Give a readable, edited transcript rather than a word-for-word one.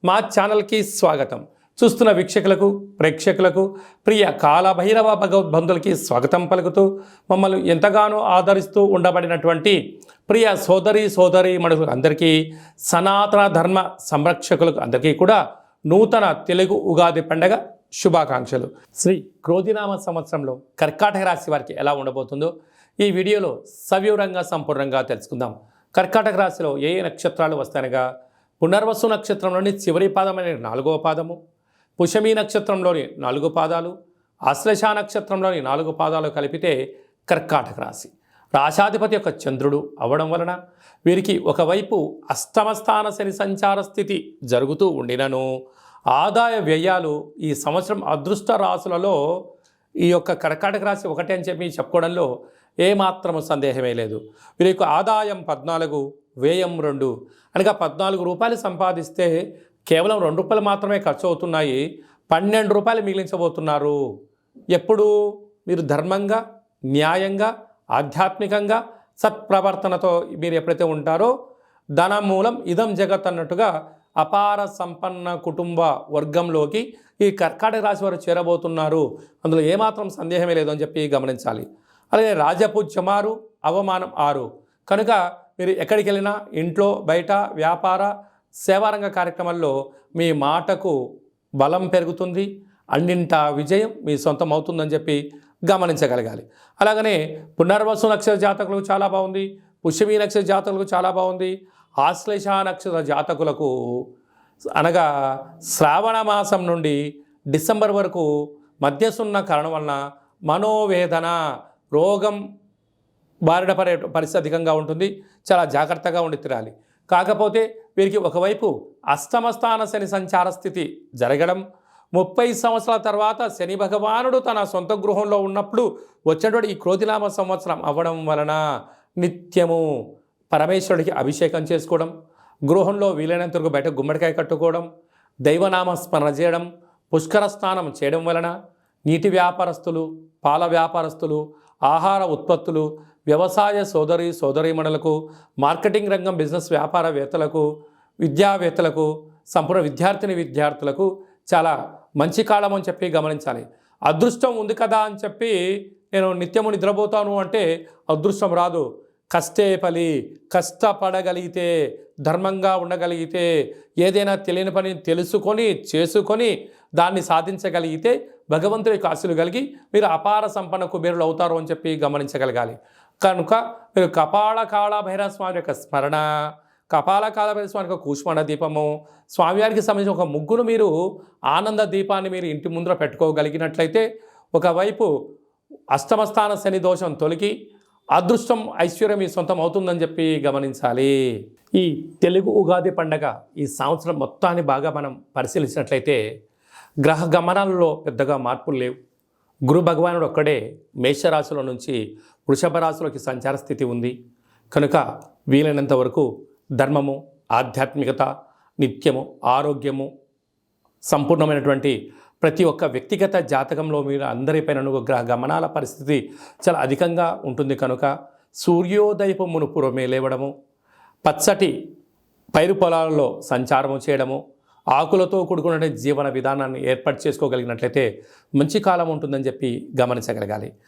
మా ఛానల్కి స్వాగతం. చూస్తున్న వీక్షకులకు ప్రేక్షకులకు ప్రియ కాలభైరవ భగవద్బంధులకి స్వాగతం పలుకుతూ మమ్మల్ని ఎంతగానో ఆదరిస్తూ ఉండబడినటువంటి ప్రియ సోదరి మనుషులకు అందరికీ, సనాతన ధర్మ సంరక్షకులకు అందరికీ కూడా నూతన తెలుగు ఉగాది పండగ శుభాకాంక్షలు. శ్రీ క్రోధినామ సంవత్సరంలో కర్కాటక రాశి వారికి ఎలా ఉండబోతుందో ఈ వీడియోలో సవివరంగా సంపూర్ణంగా తెలుసుకుందాం. కర్కాటక రాశిలో ఏ నక్షత్రాలు వస్తాయనగా పునర్వసు నక్షత్రంలోని చివరి పాదమైన 4వ పాదము, పుష్యమి నక్షత్రంలోని 4 పాదాలు, ఆశ్లేష నక్షత్రంలోని 4 పాదాలు కలిపితే కర్కాటక రాశి. రాశాధిపతి యొక్క చంద్రుడు అవ్వడం వలన వీరికి ఒకవైపు అష్టమస్థాన శని సంచార స్థితి జరుగుతూ ఉండినను ఆదాయ వ్యయాలు ఈ సంవత్సరం అదృష్ట రాశులలో ఈ యొక్క కర్కాటక రాశి ఒకటే అని చెప్పి చెప్పుకోవడంలో ఏమాత్రము సందేహమే లేదు. వీరి యొక్క ఆదాయం 14, వ్యయం 2 అనగా 14 రూపాయలు సంపాదిస్తే కేవలం 2 రూపాయలు మాత్రమే ఖర్చు అవుతున్నాయి, 12 రూపాయలు మిగిలించబోతున్నారు. ఎప్పుడు మీరు ధర్మంగా, న్యాయంగా, ఆధ్యాత్మికంగా, సత్ప్రవర్తనతో మీరు ఎప్పుడైతే ఉంటారో ధనమూలం ఇదం జగత్ అన్నట్టుగా అపార సంపన్న కుటుంబ వర్గంలోకి ఈ కర్కాటక రాశి వారు చేరబోతున్నారు. అందులో ఏమాత్రం సందేహమే లేదు అని చెప్పి గమనించాలి. అలాగే రాజపూజ్యం 6, అవమానం 6 కనుక మీరు ఎక్కడికి వెళ్ళినా ఇంట్లో బయట వ్యాపార సేవారంగ కార్యక్రమాల్లో మీ మాటకు బలం పెరుగుతుంది, అన్నింటా విజయం మీ సొంతం అవుతుందని చెప్పి గమనించగలగాలి. అలాగనే పునర్వసు నక్షత్ర జాతకులకు చాలా బాగుంది, పుష్యమి నక్షత్ర జాతకులకు చాలా బాగుంది, ఆశ్లేష నక్షత్ర జాతకులకు అనగా శ్రావణ మాసం నుండి డిసెంబర్ వరకు మధ్యసున్న కారణం వలన మనోవేదన, రోగం బారిన పడే పరిస్థితి అధికంగా ఉంటుంది. చాలా జాగ్రత్తగా ఉండి తీరాలి. కాకపోతే వీరికి ఒకవైపు అష్టమస్థాన శని సంచార స్థితి జరగడం, 30 సంవత్సరాల తర్వాత శని భగవానుడు తన సొంత గృహంలో ఉన్నప్పుడు వచ్చినటువంటి ఈ క్రోధినామ సంవత్సరం అవ్వడం వలన నిత్యము పరమేశ్వరుడికి అభిషేకం చేసుకోవడం, గృహంలో వీలైనంత వరకు బయట గుమ్మడికాయ కట్టుకోవడం, దైవనామ స్మరణ చేయడం, పుష్కర స్నానం చేయడం వలన నీటి వ్యాపారస్తులు, పాల వ్యాపారస్తులు, ఆహార ఉత్పత్తులు, వ్యవసాయ సోదరీమణులకు, మార్కెటింగ్ రంగం బిజినెస్ వ్యాపారవేత్తలకు, విద్యావేత్తలకు, సంపూర్ణ విద్యార్థులకు చాలా మంచి కాలం అని చెప్పి గమనించాలి. అదృష్టం ఉంది కదా అని చెప్పి నేను నిత్యము నిద్రపోతాను అంటే అదృష్టం రాదు. కష్టే ఫలి, కష్టపడగలిగితే, ధర్మంగా ఉండగలిగితే, ఏదైనా తెలియని పని తెలుసుకొని చేసుకొని దాన్ని సాధించగలిగితే భగవంతుడి యొక్క ఆశీస్సులు కలిగి మీరు అపార సంపన్న కుబేరులు అవుతారు అని చెప్పి గమనించగలగాలి. కనుక మీరు కపాల కాళ భైరవ స్వామి యొక్క స్మరణ, కపాల కాళ భైరవ స్వామి యొక్క కూష్మాండ దీపము, స్వామివారికి సంబంధించిన ఒక ముగ్గురు మీరు ఆనంద దీపాన్ని మీరు ఇంటి ముందర పెట్టుకోగలిగినట్లయితే ఒకవైపు అష్టమస్థాన శని దోషం తొలగి అదృష్టం ఐశ్వర్యం మీ సొంతం అవుతుందని చెప్పి గమనించాలి. ఈ తెలుగు ఉగాది పండగ ఈ సంవత్సరం మొత్తాన్ని బాగా మనం పరిశీలించినట్లయితే గ్రహ గమనాలలో పెద్దగా మార్పులు లేవు. గురు భగవానుడు ఒక్కడే మేషరాశిలో నుంచి వృషభ రాశిలోకి సంచార స్థితి ఉంది. కనుక వీలైనంత వరకు ధర్మము, ఆధ్యాత్మికత, నిత్యము, ఆరోగ్యము, సంపూర్ణమైనటువంటి ప్రతి ఒక్క వ్యక్తిగత జాతకంలో మీరు అందరిపైన గ్రహ గమనాల పరిస్థితి చాలా అధికంగా ఉంటుంది. కనుక సూర్యోదయపు మునుపురమే లేవడము, పచ్చటి పైరు పొలాలలో సంచారము చేయడము, ఆకులతో కూడుకున్న జీవన విధానాన్ని ఏర్పాటు చేసుకోగలిగినట్లయితే మంచి కాలం ఉంటుందని చెప్పి గమనించగలగాలి.